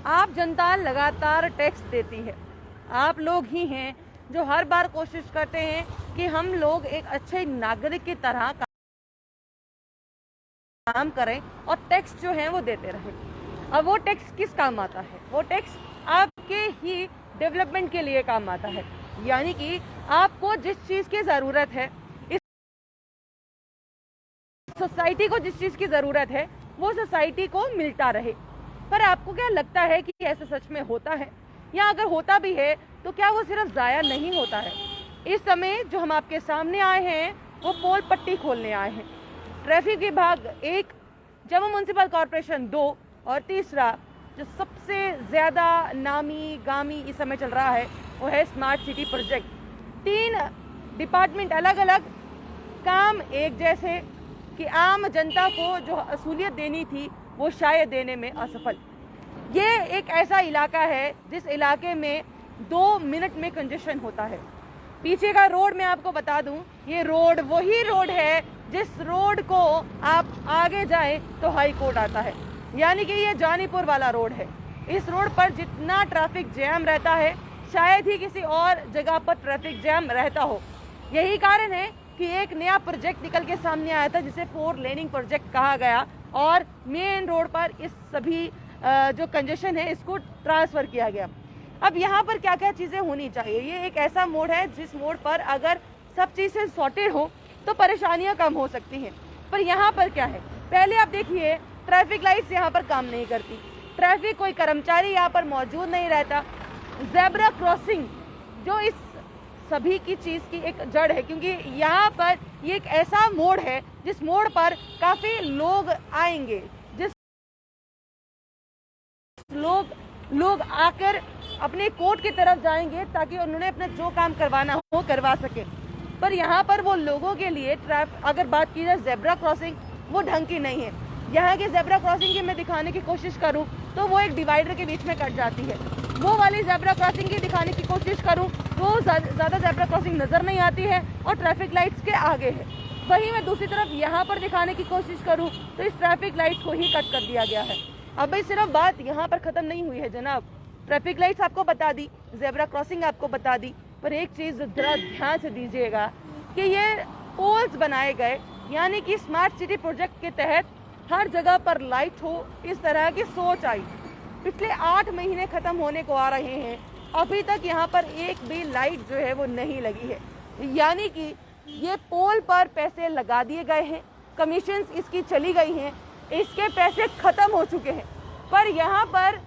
आप जनता लगातार टैक्स देती है। आप लोग ही हैं जो हर बार कोशिश करते हैं कि हम लोग एक अच्छे नागरिक की तरह काम करें और टैक्स जो है वो देते रहें। अब वो टैक्स किस काम आता है? वो टैक्स आपके ही डेवलपमेंट के लिए काम आता है। यानी कि आपको जिस चीज की जरूरत है, इस सोसाइटी को जिस चीज की जरूरत है, वो सोसाइटी को मिलता रहे। पर आपको क्या लगता है कि ऐसा सच में होता है? या अगर होता भी है तो क्या वो सिर्फ जाया नहीं होता है? इस समय जो हम आपके सामने आए हैं वो पोल पट्टी खोलने आए हैं। ट्रैफिक विभाग 1, जम्मू म्युनिसिपल कॉरपोरेशन 2 और तीसरा जो सबसे ज्यादा नामी गामी इस समय चल रहा है वो है स्मार्ट सिटी प्रोजेक्ट। 3 डिपार्टमेंट अलग अलग, काम एक जैसे कि आम जनता को जो असूलियत देनी थी वो शायद देने में असफल। ये एक ऐसा इलाका है जिस इलाके में 2 मिनट में कंजेशन होता है। पीछे का रोड मैं आपको बता दूं, ये रोड वही रोड है जिस रोड को आप आगे जाएं तो हाई कोर्ट आता है। यानी कि ये जानीपुर वाला रोड है। इस रोड पर जितना ट्रैफिक जैम रहता है शायद ही किसी और जगह पर ट्रैफिक जैम रहता हो। यही कारण है कि एक नया प्रोजेक्ट निकल के सामने आया था जिसे 4 लेनिंग प्रोजेक्ट कहा गया और मेन रोड पर इस सभी जो कंजेशन है इसको ट्रांसफर किया गया। अब यहाँ पर क्या क्या चीजें होनी चाहिए? ये एक ऐसा मोड़ है जिस मोड़ पर अगर सब चीजें सॉर्टेड हो तो परेशानियां कम हो सकती हैं। पर यहाँ पर क्या है, पहले आप देखिए ट्रैफिक लाइट्स यहाँ पर काम नहीं करती, ट्रैफिक कोई कर्मचारी यहाँ पर मौजूद नहीं रहता। ज़ेब्रा क्रॉसिंग जो इस सभी की चीज की एक जड़ है, क्योंकि यहाँ पर ये एक ऐसा मोड़ है जिस मोड़ पर काफी लोग आएंगे, जिस लोग आकर अपने कोर्ट की तरफ जाएंगे ताकि उन्होंने अपना जो काम करवाना हो करवा सके। पर यहाँ पर वो लोगों के लिए अगर बात की जाए जेब्रा क्रॉसिंग, वो ढंग की नहीं है। यहाँ की जेब्रा क्रॉसिंग की मैं दिखाने की कोशिश करूँ तो वो एक डिवाइडर के बीच में कट जाती है। वो वाली जेब्रा क्रॉसिंग की दिखाने की कोशिश करूँ तो ज़्यादा जेब्रा क्रॉसिंग नज़र नहीं आती है और ट्रैफिक लाइट्स के आगे है। वहीं मैं दूसरी तरफ यहाँ पर दिखाने की कोशिश करूँ तो इस ट्रैफिक लाइट्स को ही कट कर दिया गया है। अब भाई सिर्फ बात यहाँ पर ख़त्म नहीं हुई है जनाब। ट्रैफिक लाइट्स आपको बता दी, जेब्रा क्रॉसिंग आपको बता दी, पर एक चीज़ जरा ध्यान से दीजिएगा कि ये पोल्स बनाए गए, यानी कि स्मार्ट सिटी प्रोजेक्ट के तहत हर जगह पर लाइट हो, इस तरह की सोच आई। पिछले 8 महीने खत्म होने को आ रहे हैं, अभी तक यहाँ पर एक भी लाइट जो है वो नहीं लगी है। यानी कि ये पोल पर पैसे लगा दिए गए हैं, कमीशंस इसकी चली गई हैं, इसके पैसे खत्म हो चुके हैं, पर यहाँ पर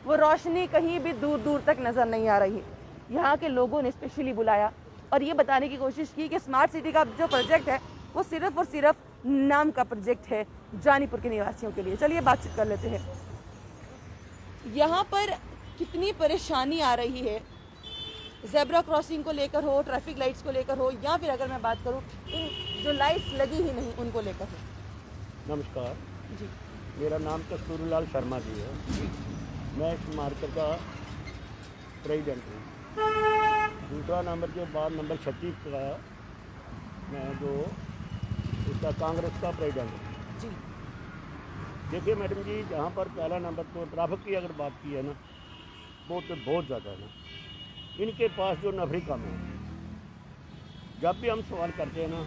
वो रोशनी कहीं भी दूर दूर तक नजर नहीं आ रही है। यहाँ के लोगों ने स्पेशली बुलाया और ये बताने की कोशिश की कि स्मार्ट सिटी का जो प्रोजेक्ट है वो सिर्फ और सिर्फ नाम का प्रोजेक्ट है जानीपुर के निवासियों के लिए। चलिए बातचीत कर लेते हैं। यहाँ पर कितनी परेशानी आ रही है, जेब्रा क्रॉसिंग को लेकर हो, ट्रैफिक लाइट्स को लेकर हो, या फिर अगर मैं बात करूँ इन जो लाइट्स लगी ही नहीं उनको लेकर हो। नमस्कार जी, मेरा नाम कस्तूरीलाल शर्मा जी है जी। मैं इस मार्केट का प्रेसिडेंट हूँ। दूसरा नंबर के बाद नंबर 36 का मैं जो इसका कांग्रेस का प्रेसिडेंट हूँ जी। देखिए मैडम जी, जहाँ पर पहला नंबर तो ट्रैफिक की अगर बात की है ना, वो तो बहुत ज़्यादा है ना। इनके पास जो नफरी कम है, जब भी हम सवाल करते हैं ना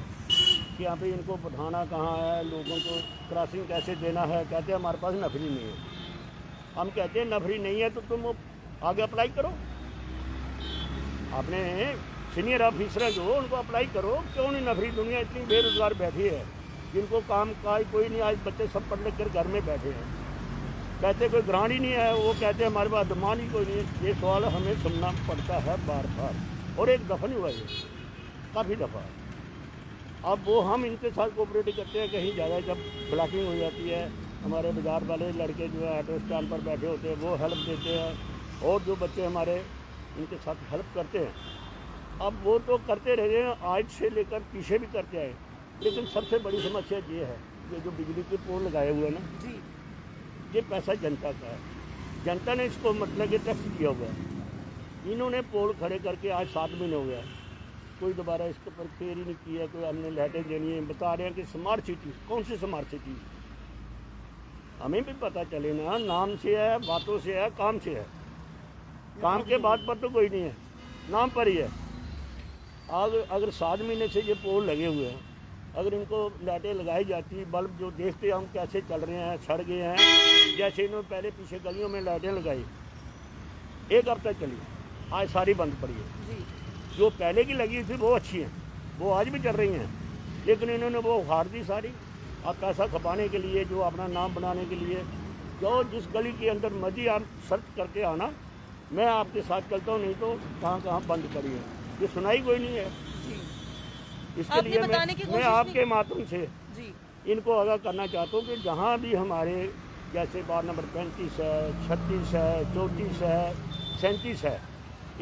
कि यहाँ पे इनको बढ़ाना कहाँ है, लोगों को क्रॉसिंग कैसे देना है, कहते हैं हमारे पास नफरी नहीं है। हम कहते हैं नफरी नहीं है तो तुम आगे अप्लाई करो, अपने सीनियर ऑफिसर हैं जो उनको अप्लाई करो। क्यों नहीं नफरी? दुनिया इतनी बेरोजगार बैठी है जिनको काम का कोई नहीं। आज बच्चे सब पढ़ लिख कर घर में बैठे हैं, कहते कोई ग्रांट ही नहीं है, वो कहते हैं हमारे पास डिमांड ही कोई नहीं है। ये सवाल हमें सुनना पड़ता है बार बार, और एक दफ़ा नहीं हुआ ये, काफ़ी दफ़ा। अब वो हम इनके साथ कोऑपरेट करते हैं, कहीं ज़्यादा जब ब्लॉकिंग हो जाती है, हमारे बाज़ार वाले लड़के जो है ऑटो स्टैंड पर बैठे होते हैं वो हेल्प देते हैं, और जो बच्चे हमारे इनके साथ हेल्प करते हैं। अब वो तो करते रहे हैं, आज से लेकर पीछे भी करते आए। लेकिन सबसे बड़ी समस्या ये है, ये जो बिजली के पोल लगाए हुए हैं ना जी, ये पैसा जनता का है। जनता ने इसको मतलब कि टैक्स किया हुआ है। इन्होंने पोल खड़े करके आज 7 महीने हो गया, कोई दोबारा इसके ऊपर फेर ही नहीं किया। कोई हमने लाइटें देनी है, बता रहे हैं कि स्मार्ट सिटी। कौन सी स्मार्ट सिटी? हमें भी पता चले ना, नाम से है, बातों से है, काम से है। काम के बात पर तो कोई नहीं है, नाम पर ही है। अगर 7 महीने से ये पोल लगे हुए हैं, अगर इनको लाइटें लगाई जाती, बल्ब जो देखते हम कैसे चल रहे हैं, सड़ गए हैं, जैसे इन्होंने पहले पीछे गलियों में लाइटें लगाई, 1 हफ्ता चली, आज सारी बंद पड़ी है। जी जो पहले की लगी थी वो अच्छी हैं, वो आज भी चल रही हैं, लेकिन इन्होंने वो उखाड़ दी सारी। अब पैसा खपाने के लिए, जो अपना नाम बनाने के लिए, जो जिस गली के अंदर मर्जी आप सर्च करके आना, मैं आपके साथ चलता हूँ, नहीं तो कहाँ कहाँ बंद पड़ी है, ये सुनाई कोई नहीं है। इसके आपने लिए बताने की मैं कोशिश आपके माध्यम से जी इनको आगाह करना चाहता हूँ कि जहाँ भी हमारे जैसे वार्ड नंबर 35 है, 36 है, 34 है, 37 है,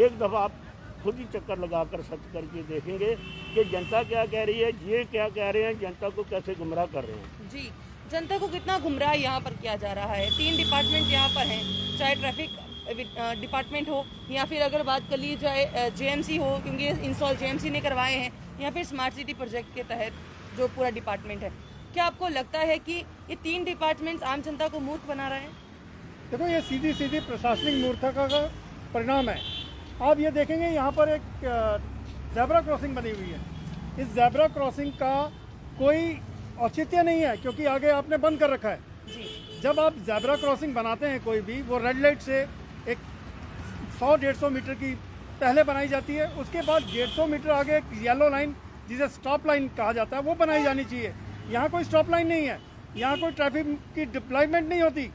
एक दफ़ा आप खुद ही चक्कर लगाकर सर्च करके देखेंगे कि जनता क्या कह रही है, ये क्या कह रहे हैं, जनता को कैसे गुमराह कर रहे हैं। जी जनता को कितना गुमराह यहाँ पर किया जा रहा है। 3 डिपार्टमेंट यहाँ पर हैं, चाहे ट्रैफिक डिपार्टमेंट हो या फिर अगर बात कर ली जाए जेएमसी हो, क्योंकि इंस्टॉल जेएमसी ने करवाए हैं, या फिर स्मार्ट सिटी प्रोजेक्ट के तहत जो पूरा डिपार्टमेंट है। क्या आपको लगता है कि ये 3 डिपार्टमेंट्स आम जनता को मूर्ख बना रहे हैं? देखो, ये सीधी सीधी प्रशासनिक मूर्खता का परिणाम है। आप ये देखेंगे यहाँ पर एक ज़ेब्रा क्रॉसिंग बनी हुई है। इस ज़ेब्रा क्रॉसिंग का कोई औचित्य नहीं है, क्योंकि आगे आपने बंद कर रखा है। जी जब आप ज़ेब्रा क्रॉसिंग बनाते हैं कोई भी, वो रेड लाइट से एक 100-150 मीटर की पहले बनाई जाती है, उसके बाद 150 मीटर आगे एक येलो लाइन, जिसे स्टॉप लाइन कहा जाता है, वो बनाई जानी चाहिए। यहाँ कोई स्टॉप लाइन नहीं है, यहाँ कोई ट्रैफिक की डिप्लॉयमेंट नहीं होती।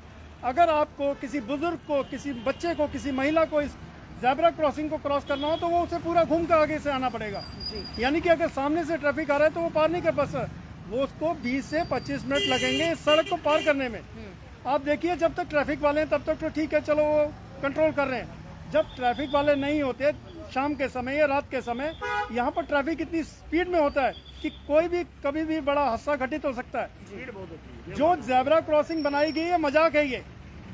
अगर आपको किसी बुजुर्ग को, किसी बच्चे को, किसी महिला को इस ज़ेब्रा क्रॉसिंग को क्रॉस करना हो, तो वो उसे पूरा घूम कर आगे से आना पड़ेगा। जी यानी कि अगर सामने से ट्रैफिक आ रहा है तो वो पार नहीं कर पाता, वो उसको 20 से 25 मिनट लगेंगे इस सड़क को पार करने में। आप देखिए, जब तक ट्रैफिक वाले हैं तब तक तो ठीक है, चलो वो कंट्रोल कर रहे हैं। जब ट्रैफिक वाले नहीं होते, शाम के समय या रात के समय, यहाँ पर ट्रैफिक इतनी स्पीड में होता है कि कोई भी कभी भी बड़ा हादसा घटित हो सकता है। भीड़ बहुत होती है। जो ज़ेब्रा क्रॉसिंग बनाई गई है, मजाक है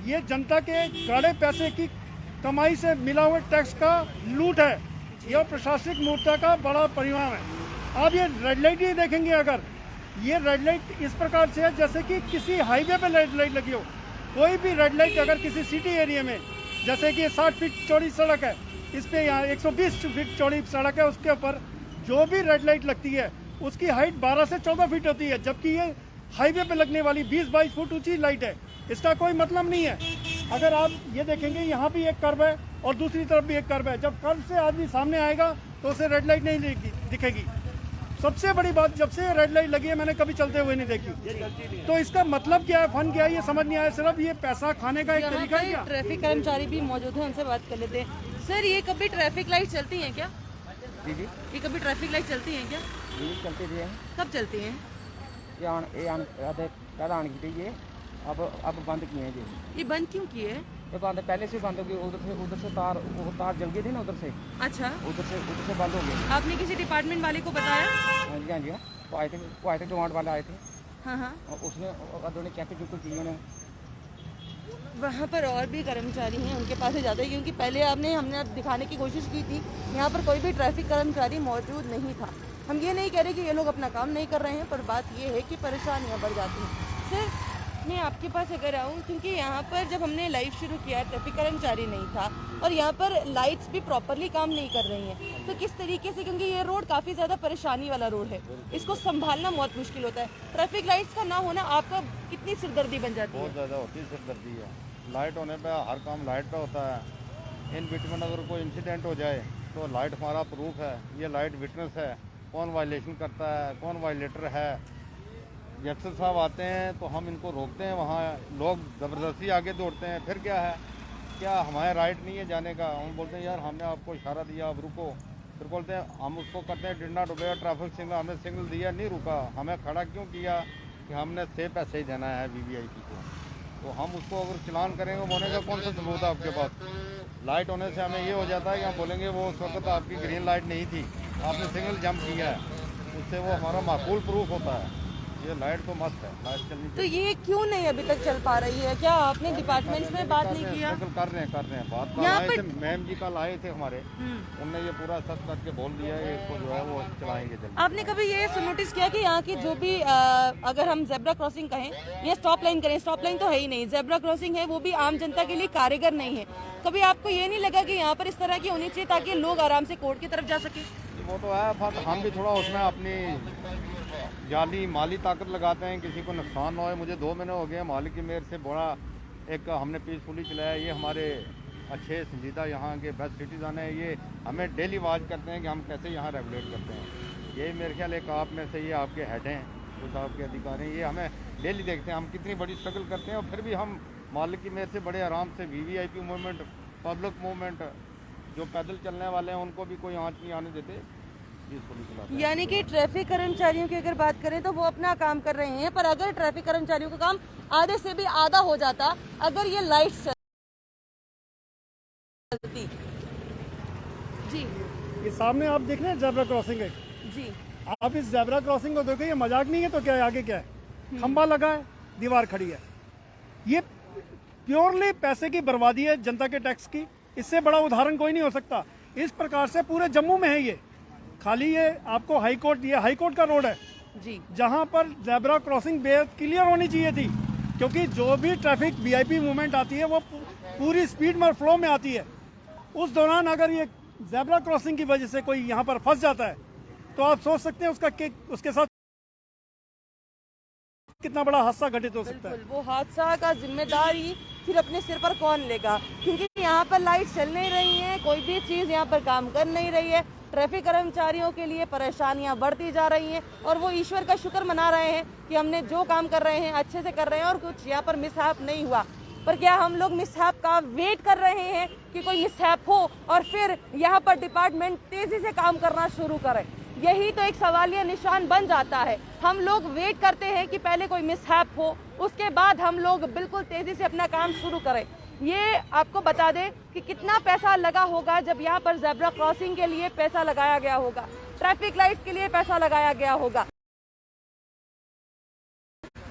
ये जनता के गाढ़े पैसे की कमाई से मिला हुआ टैक्स का लूट है। यह प्रशासनिक मूर्खता का बड़ा परिणाम है। आप ये रेड लाइट ही देखेंगे, अगर ये रेड लाइट इस प्रकार से है जैसे कि किसी हाईवे पे रेड लाइट लगी हो। कोई भी रेड लाइट अगर किसी सिटी एरिया में, जैसे कि 60 फीट चौड़ी सड़क है, इस पे यहाँ 120 फीट चौड़ी सड़क है, उसके ऊपर जो भी रेड लाइट लगती है उसकी हाइट 12 से 14 फीट होती है, जबकि ये हाईवे पे लगने वाली 20-22 फुट ऊंची लाइट है। इसका कोई मतलब नहीं है। अगर आप ये देखेंगे, यहाँ भी एक कर्व है और दूसरी तरफ भी एक कर्व है। जब कर्व से आदमी सामने आएगा तो उसे रेड लाइट नहीं दिखेगी। सबसे बड़ी बात, जब से रेड लाइट लगी है मैंने कभी चलते हुए नहीं देखी। तो इसका मतलब क्या है, फन क्या है, ये समझ नहीं आया। सिर्फ ये पैसा खाने का एक यहाँ तरीका है पर क्या? ट्रैफिक कर्मचारी भी मौजूद हैं, उनसे बात कर लेते हैं। सर, ये कभी ट्रैफिक लाइट चलती हैं क्या? जी जी ये कभी ट्रैफिक लाइट चलती हैं क्या? जी चलते थे कब चलती हैं? कल आन की थी ये, अब बंद किए हैं जी। ये बंद क्यों किए हैं? ये बंद पहले से बंद हो गई, उधर से तार जल गई थी ना, उधर से अच्छा, उधर से बंद हो गई। आपने किसी डिपार्टमेंट वाले को बताया? हाँ जी हाँ जी, वो आए थे डिमांड वाले आए थे, हाँ हाँ। और उसने उन्होंने कैसे चुप की उन्होंने। वहाँ पर और भी कर्मचारी हैं, उनके पास ही जाते हैं, क्योंकि पहले हमने दिखाने की कोशिश की थी, यहाँ पर कोई भी ट्रैफिक कर्मचारी मौजूद नहीं था। हम ये नहीं कह रहे कि ये लोग अपना काम नहीं कर रहे हैं, पर बात ये है कि परेशानियाँ बढ़ जाती हैं। सर, मैं आपके पास अगर आऊँ, क्योंकि यहाँ पर जब हमने लाइव शुरू किया ट्रैफिक कर्मचारी नहीं था और यहाँ पर लाइट्स भी प्रॉपरली काम नहीं कर रही हैं, तो किस तरीके से, क्योंकि ये रोड काफ़ी ज़्यादा परेशानी वाला रोड है, इसको संभालना बहुत मुश्किल होता है। ट्रैफिक लाइट्स का ना होना आपका कितनी सिरदर्दी बन जाती है? बहुत ज़्यादा होती है सिरदर्दी है। लाइट होने पे हर काम लाइट पे होता है। इन बिटवीन अगर कोई इंसिडेंट हो जाए तो लाइट हमारा प्रूफ है, ये लाइट विटनेस है, कौन वायलेशन करता है, कौन वायलेटर है। जैसे साहब आते हैं तो हम इनको रोकते हैं, वहाँ लोग ज़बरदस्ती आगे दौड़ते हैं। फिर क्या है, क्या हमारा राइट नहीं है जाने का? हम बोलते हैं यार हमने आपको इशारा दिया, अब रुको। फिर बोलते हैं हम उसको करते हैं did not obey traffic signal, हमने सिग्नल दिया नहीं रुका, हमें खड़ा क्यों किया? कि हमने सेफ पैसे ही देना है वीवीआईपी को, तो हम उसको अगर चलान करेंगे होने का कौन सा सबूत है आपके पास? लाइट होने से हमें ये हो जाता है कि हम बोलेंगे वो उस वक्त आपकी ग्रीन लाइट नहीं थी, आपने सिग्नल जंप किया है, उससे वो हमारा माकूल प्रूफ होता है। ये लाइट तो मस्त है, लाइट चलनी तो ये क्यों नहीं अभी तक चल पा रही है? क्या आपने डिपार्टमेंट्स में बात नहीं किया? कर रहे हैं बात यहाँ आए पर- थे, मैम जी कल आए थे हमारे, उनने ये पूरा सर्च करके बोल दिया है इसको जो है वो चलाएंगे जल्दी। आपने कभी ये नोटिस किया कि यहाँ की जो भी अगर हम जेब्रा क्रॉसिंग कहें या स्टॉप लाइन करें, स्टॉप लाइन तो है ही नहीं, जेब्रा क्रॉसिंग है वो भी आम जनता के लिए कारगर नहीं है। कभी आपको ये नहीं लगा कि यहाँ पर इस तरह की होनी चाहिए ताकि लोग आराम से कोर्ट की तरफ जा सके? वो तो है, पर हम भी थोड़ा उसमें अपनी जाली माली ताकत लगाते हैं, किसी को नुकसान ना हो। मुझे 2 महीने हो गए मालिक की मेहर से बड़ा एक हमने पीसफुली चलाया। ये हमारे अच्छे संजीदा यहाँ के बेस्ट सिटीजन है, ये हमें डेली वाच करते हैं कि हम कैसे यहाँ रेगुलेट करते हैं। ये मेरे ख्याल एक आप में से ये आपके हेड हैं, कुछ आपके अधिकारी हैं, ये हमें डेली देखते हैं हम कितनी बड़ी स्ट्रगल करते हैं, और फिर भी हम मालिक की मेहर से बड़े आराम से VVIP मूवमेंट, पब्लिक मूवमेंट, जो पैदल चलने वाले हैं उनको भी कोई आँच नहीं आने देते। यानी कि ट्रैफिक कर्मचारियों की अगर बात करें तो वो अपना काम कर रहे हैं, पर अगर ट्रैफिक कर्मचारियों का काम आधे से भी आधा हो जाता अगर ये लाइट्स चलती। जी ये सामने आप देख रहे हैं जेब्रा क्रॉसिंग है, जी आप इस जेब्रा क्रॉसिंग को देखो, ये मजाक नहीं है तो क्या है, आगे क्या है, खंबा लगा है, दीवार खड़ी है। ये प्योरली पैसे की बर्बादी है, जनता के टैक्स की। इससे बड़ा उदाहरण कोई नहीं हो सकता। इस प्रकार से पूरे जम्मू में है ये। खाली ये आपको हाई कोर्ट, ये हाई कोर्ट का रोड है जी, जहां पर जेब्रा क्रॉसिंग बेहद क्लियर होनी चाहिए थी, क्योंकि जो भी ट्रैफिक VIP मूवमेंट आती है वो पूरी स्पीड में फ्लो में आती है। उस दौरान अगर ये जेब्रा क्रॉसिंग की वजह से कोई यहाँ पर फंस जाता है तो आप सोच सकते हैं उसके साथ कितना बड़ा हादसा घटित हो सकता है। बिल्कुल। वो हादसा का जिम्मेदारी फिर अपने सिर पर कौन लेगा? क्योंकि यहाँ पर लाइट चल नहीं रही है, कोई भी चीज यहाँ पर काम कर नहीं रही है, ट्रैफिक कर्मचारियों के लिए परेशानियां बढ़ती जा रही हैं, और वो ईश्वर का शुक्र मना रहे हैं कि हमने जो काम कर रहे हैं अच्छे से कर रहे हैं और कुछ यहाँ पर मिसहैप नहीं हुआ। पर क्या हम लोग मिसहैप का वेट कर रहे हैं कि कोई मिसहैप हो और फिर यहाँ पर डिपार्टमेंट तेजी से काम करना शुरू करे? यही तो एक सवालिया निशान बन जाता है। हम लोग वेट करते हैं कि पहले कोई मिसहैप हो, उसके बाद हम लोग बिल्कुल तेजी से अपना काम शुरू करें। ये आपको बता दें कि कितना पैसा लगा होगा जब यहाँ पर जेब्रा क्रॉसिंग के लिए पैसा लगाया गया होगा, ट्रैफिक लाइट्स के लिए पैसा लगाया गया होगा,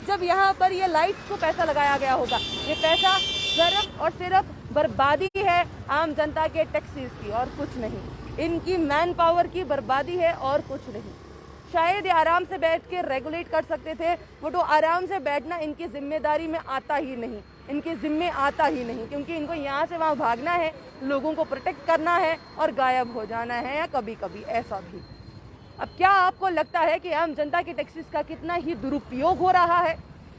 जब यहाँ पर ये लाइट्स को पैसा लगाया गया होगा। ये पैसा सिर्फ और सिर्फ बर्बादी है आम जनता के टैक्सीज की और कुछ नहीं। इनकी मैन पावर की बर्बादी है और कुछ नहीं। शायद ये आराम से बैठ के रेगुलेट कर सकते थे, वो तो आराम से बैठना इनकी जिम्मेदारी में आता ही नहीं, इनके जिम्मे आता ही नहीं, क्योंकि इनको यहाँ से वहाँ भागना है, लोगों को प्रोटेक्ट करना है और गायब हो जाना है, या कभी कभी ऐसा भी। अब क्या आपको लगता है कि आम जनता के टैक्सीज का कितना ही दुरुपयोग हो रहा है,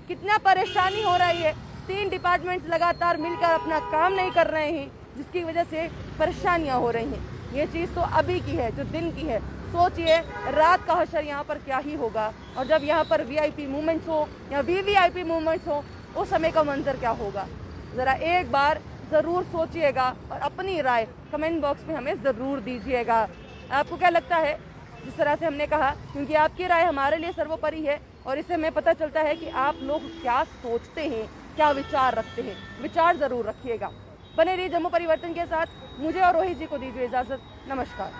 कितना परेशानी हो रही है? 3 डिपार्टमेंट्स लगातार मिलकर अपना काम नहीं कर रहे हैं, जिसकी वजह से परेशानियां हो रही हैं। ये चीज़ तो अभी की है, जो दिन की है। सोचिए रात का हशर यहाँ पर क्या ही होगा, और जब यहाँ पर VIP मूवमेंट्स हो या VVIP मूवमेंट्स हो, उस समय का मंजर क्या होगा? ज़रा एक बार ज़रूर सोचिएगा और अपनी राय कमेंट बॉक्स में हमें ज़रूर दीजिएगा। आपको क्या लगता है? जिस तरह से हमने कहा, क्योंकि आपकी राय हमारे लिए सर्वोपरि है, और इससे हमें पता चलता है कि आप लोग क्या सोचते हैं, क्या विचार रखते हैं। विचार ज़रूर रखिएगा। बने रहिए जम्मू परिवर्तन के साथ। मुझे और रोहित जी को दीजिए इजाज़त। नमस्कार।